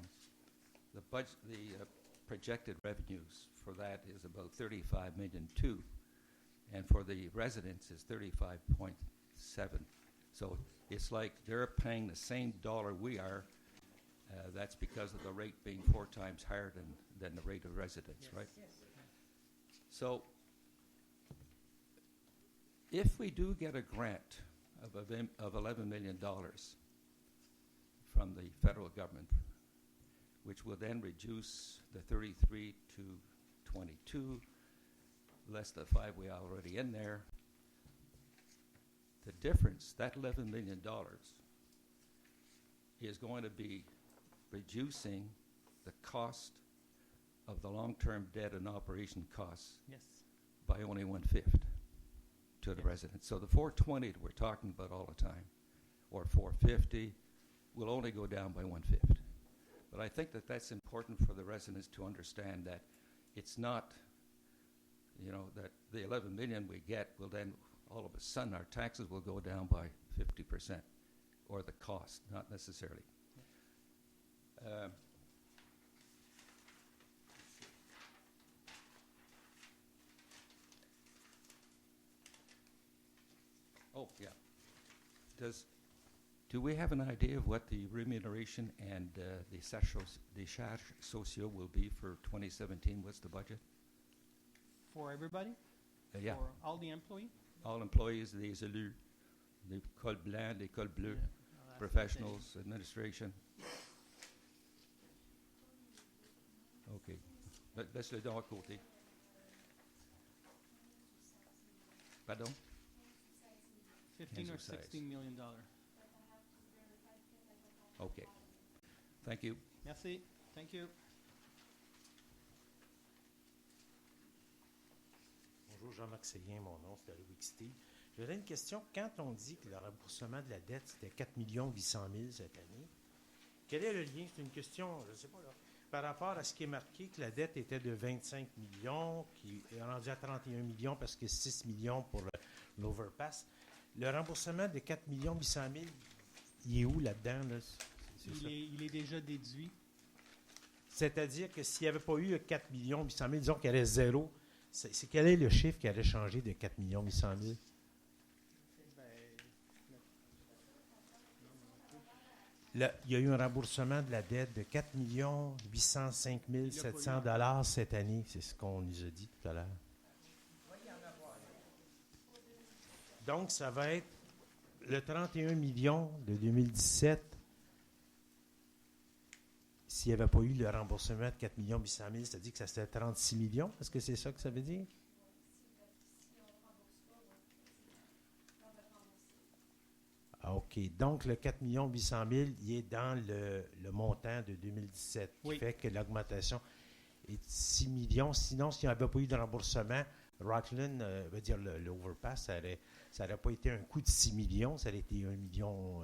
projected revenues for that is about 35 million too, and for the residents is 35.7. So it's like they're paying the same dollar we are. That's because of the rate being 4 times higher than the rate of residents, right? So if we do get a grant of $11 million from the federal government, which will then reduce the 33 to 22, less the 5 we are already in there, the difference, that $11 million, is going to be reducing the cost of the long-term debt and operation costs Yes. by only 1/5 to the residents. So the 420 that we're talking about all the time, or 450, will only go down by 1/5. But I think that that's important for the residents to understand that it's not, that the 11 million we get will then, all of a sudden, our taxes will go down by 50%, or the cost, not necessarily. Oh, yeah. Do we have an idea of what the remuneration and the charges sociaux will be for 2017? What's the budget? For everybody? Yeah. For all the employees? All employees, les élus, les cols blancs, les cols bleus, professionals, administration. OK. Laisse-le donc à côté. Pardon? 15 or 16 million dollars. OK. Thank you. Merci. Thank you. Bonjour, Jean-Marc Séguin, mon nom, c'est Louis Steve. J'avais une question. Quand on dit que le remboursement de la dette, c'était 4 800 000 cette année, quel est le lien? C'est une question, je ne sais pas, là, par rapport à ce qui est marqué que la dette était de 25 millions, qui est rendue à 31 millions parce que 6 millions pour l'overpass. Le remboursement de 4 800 000, il est où là-dedans? Là? Il est déjà déduit. C'est-à-dire que s'il n'y avait pas eu 4 800 000, disons qu'il y aurait zéro, c'est quel est le chiffre qui aurait changé de 4 800 000? Là, il y a eu un remboursement de la dette de 4 805 700 $ cette année. C'est ce qu'on nous a dit tout à l'heure. Donc, ça va être le 31 millions de 2017. S'il n'y avait pas eu le remboursement de 4 800 000, c'est-à-dire que ça serait 36 millions. Est-ce que c'est ça que ça veut dire? Ah, OK. Donc, le 4 800 000, il est dans le montant de 2017, qui fait que l'augmentation est de 6 millions. Sinon, s'il n'y avait pas eu de remboursement, Rockland, veut dire l'overpass, ça n'aurait pas été un coût de 6 millions, ça aurait été 1 million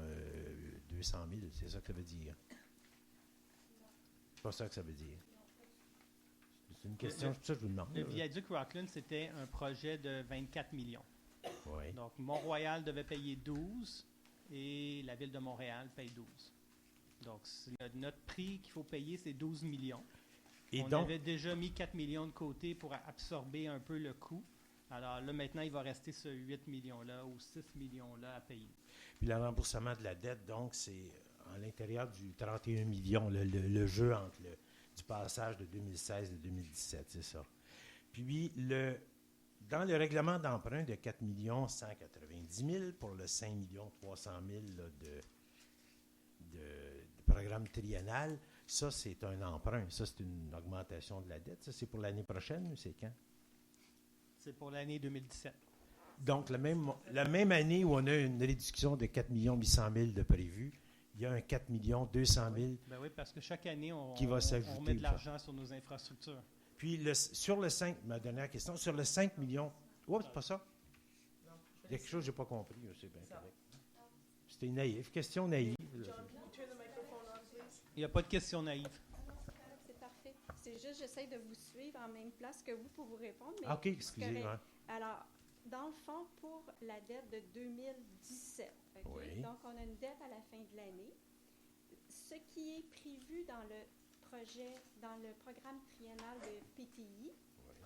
200 000. C'est ça que ça veut dire. C'est pas ça que ça veut dire. C'est une question, c'est pour ça que je vous demande. Le viaduc Rockland, c'était un projet de 24 millions. Oui. Donc, Mont-Royal devait payer 12 et la Ville de Montréal paye 12. Donc, notre prix qu'il faut payer, c'est 12 millions. Et on avait déjà mis 4 millions de côté pour absorber un peu le coût. Alors là, maintenant, il va rester ce 8 millions-là ou 6 millions-là à payer. Puis le remboursement de la dette, donc, c'est à l'intérieur du 31 millions, le jeu entre du passage de 2016 et 2017, c'est ça. Puis, dans le règlement d'emprunt de 4 190 000 pour le 5 300 000 de programme triennal, ça, c'est un emprunt. Ça, c'est une augmentation de la dette. Ça, c'est pour l'année prochaine ou c'est quand? C'est pour l'année 2017. Donc, la même année où on a une réduction de 4 800 000 de prévu, il y a un 4 200 000 Ben oui, parce que chaque annie, on met de l'argent sur nos infrastructures. Puis, sur le 5, ma dernière question, sur le 5 millions, c'est pas ça? Il y a quelque chose que je n'ai pas compris, c'est bien correct. C'était naïf, question naïve. Il n'y a pas de question naïve. C'est parfait. C'est juste, j'essaie de vous suivre en même place que vous pour vous répondre. Mais OK, excusez. Ouais. Alors, dans le fond, pour la dette de 2017, okay? Oui. Donc on a une dette à la fin de l'année. Ce qui est prévu dans le projet dans le programme triennal de PTI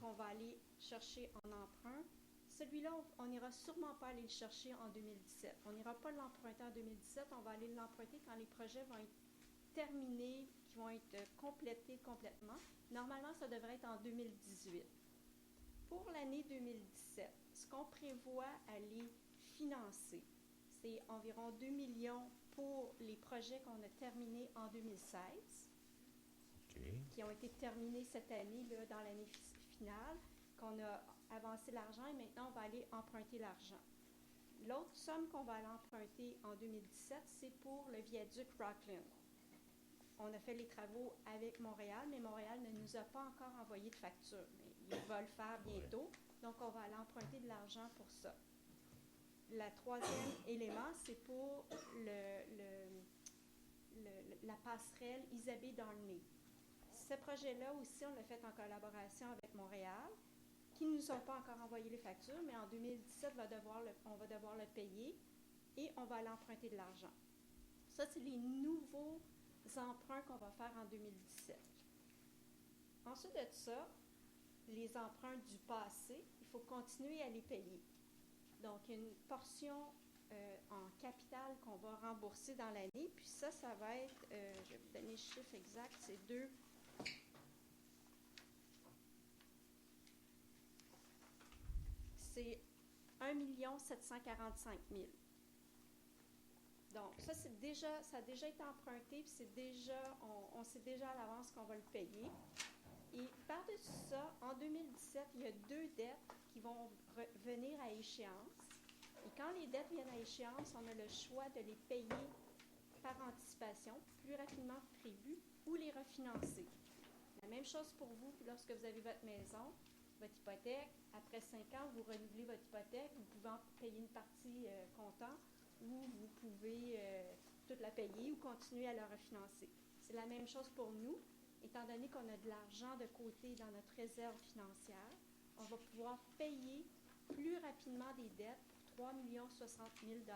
qu'on va aller chercher en emprunt. Celui-là, on n'ira sûrement pas aller le chercher en 2017. On n'ira pas l'emprunter en 2017, on va aller l'emprunter quand les projets vont être terminés, qui vont être complétés complètement. Normalement, ça devrait être en 2018. Pour l'année 2017, ce qu'on prévoit aller financer, c'est environ 2 millions pour les projets qu'on a terminés en 2016, qui ont été terminés cette année, là, dans l'année finale, qu'on a avancé l'argent et maintenant on va aller emprunter l'argent. L'autre somme qu'on va aller emprunter en 2017, c'est pour le viaduc Rockland. On a fait les travaux avec Montréal, mais Montréal ne nous a pas encore envoyé de facture. Mais il va le faire bientôt, donc on va aller emprunter de l'argent pour ça. Le troisième élément, c'est pour la passerelle Isabée-Darnley. Ce projet-là aussi, on l'a fait en collaboration avec Montréal, qui ne nous ont pas encore envoyé les factures, mais en 2017, on va devoir le payer et on va aller emprunter de l'argent. Ça, c'est les nouveaux emprunts qu'on va faire en 2017. Ensuite de ça, les emprunts du passé, il faut continuer à les payer. Donc, il y a une portion en capital qu'on va rembourser dans l'année, puis ça va être, je vais vous donner le chiffre exact, c'est c'est 1 745 000. Donc, ça, ça a déjà été emprunté, puis on sait déjà à l'avance qu'on va le payer. Et par-dessus ça, en 2017, il y a 2 dettes qui vont venir à échéance. Et quand les dettes viennent à échéance, on a le choix de les payer par anticipation, plus rapidement que prévu, ou les refinancer. La même chose pour vous lorsque vous avez votre maison, votre hypothèque. Après 5 ans, vous renouvelez votre hypothèque. Vous pouvez en payer une partie comptant ou vous pouvez toute la payer ou continuer à la refinancer. C'est la même chose pour nous. Étant donné qu'on a de l'argent de côté dans notre réserve financière, on va pouvoir payer plus rapidement des dettes pour 3 060 000 $.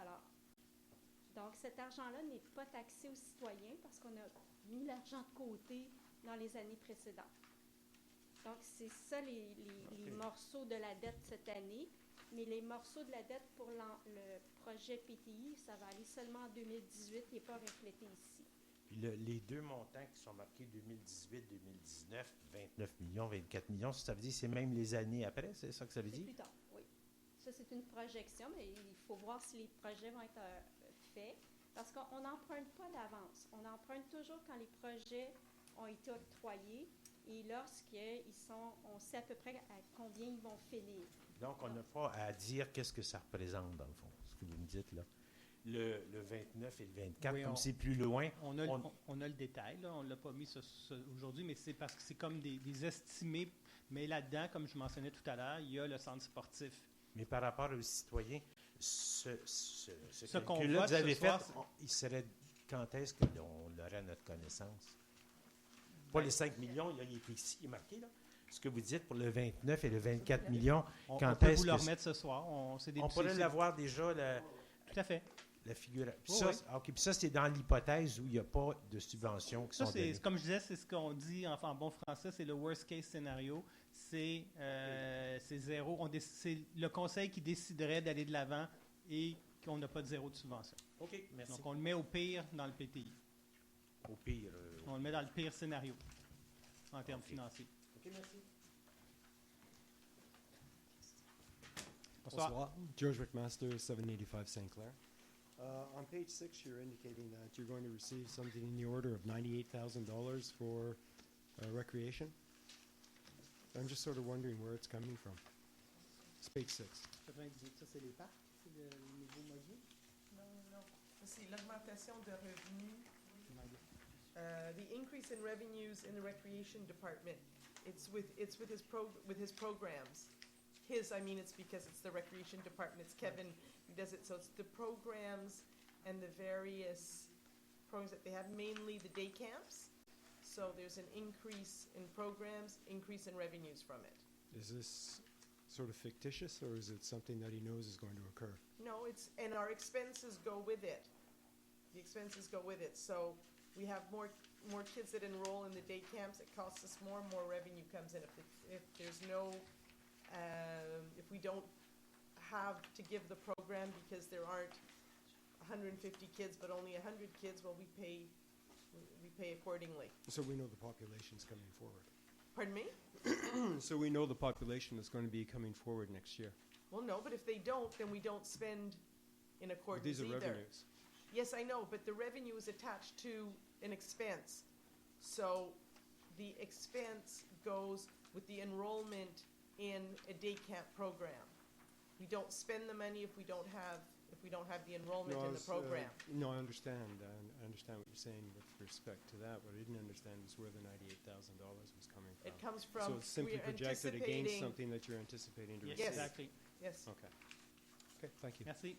Donc, cet argent-là n'est pas taxé aux citoyens parce qu'on a mis l'argent de côté dans les années précédentes. Donc, c'est ça les morceaux de la dette cette année. Mais les morceaux de la dette pour le projet PTI, ça va aller seulement en 2018 et pas reflété ici. Puis les 2 montants qui sont marqués 2018-2019, 29 millions, 24 millions, ça veut dire que c'est même les années après, c'est ça que ça veut dire? C'est plus tard, oui. Ça, c'est une projection, mais il faut voir si les projets vont être faits. Parce qu'on n'emprunte pas d'avance. On emprunte toujours quand les projets ont été octroyés et on sait à peu près à combien ils vont finir. Donc, on n'a pas à dire qu'est-ce que ça représente, dans le fond, ce que vous me dites là. Le 29 et le 24, oui, comme c'est plus loin. On a le détail, là. On ne l'a pas mis aujourd'hui, mais c'est parce que c'est comme des estimés. Mais là-dedans, comme je mentionnais tout à l'heure, il y a le centre sportif. Mais par rapport aux citoyens, ce qu'on calcul-là vote vous avez ce fait, soir, il serait quand est-ce qu'on l'aurait à notre connaissance? Pas les 5 millions, il est ici, il est marqué, là. Ce que vous dites pour le 29 et le 24 millions, quand est-ce que... On peut vous le remettre ce soir. On pourrait l'avoir déjà, tout à fait. La figure. Puis oui. Puis ça, c'est dans l'hypothèse où il n'y a pas de subventions qui sont données. Comme je disais, c'est ce qu'on dit en bon français, c'est le worst case scénario. C'est zéro. C'est le conseil qui déciderait d'aller de l'avant et qu'on n'a pas de zéro de subvention. OK, merci. Donc, on le met au pire dans le PTI. Au pire. On le met dans le pire scénario en termes financiers. OK, merci. Bonsoir. George McMaster, 785 St. Clair. On page 6, you're indicating that you're going to receive something in the order of $98,000 for recreation. I'm just sort of wondering where it's coming from. It's page 6. Ça, c'est les parcs? C'est le nouveau module? Non. C'est l'augmentation de revenus. The increase in revenues in the recreation department. It's with his programs. It's because it's the recreation department. It's Kevin who does it. So it's the programs and the various programs that they have, mainly the day camps. So there's an increase in programs, increase in revenues from it. Is this sort of fictitious, or is it something that he knows is going to occur? No, and our expenses go with it. The expenses go with it. So we have more more kids that enroll in the day camps, it costs us more revenue comes in. If there's no, if we don't have to give the program because there aren't 150 kids but only 100 kids, well, we pay accordingly. So we know the population's coming forward. Pardon me? So we know the population is going to be coming forward next year. Well, no, but if they don't, then we don't spend in But accordance these are either. revenues. Yes, I know, but the revenue is attached to an expense. So the expense goes with the enrollment in a day camp program. We don't spend the money if we don't have the enrollment in the program. No, I understand. I understand what you're saying with respect to that. What I didn't understand is where the $98,000 was coming from. It comes from, So it's simply we're projected against anticipating- something that you're anticipating to Yes, receive. exactly. Yes. Okay. Okay, thank you. Merci.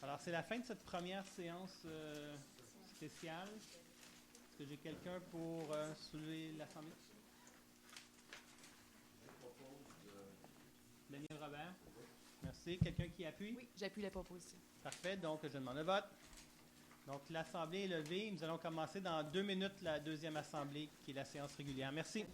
Alors, c'est la fin de cette première séance spéciale. Est-ce que j'ai quelqu'un pour soulever l'Assemblée? Daniel Robert. Merci. Quelqu'un qui appuie? Oui, j'appuie la proposition. Parfait. Donc, je demande le vote. Donc, l'Assemblée est levée. Nous allons commencer dans 2 minutes la deuxième Assemblée, qui est la séance régulière. Merci.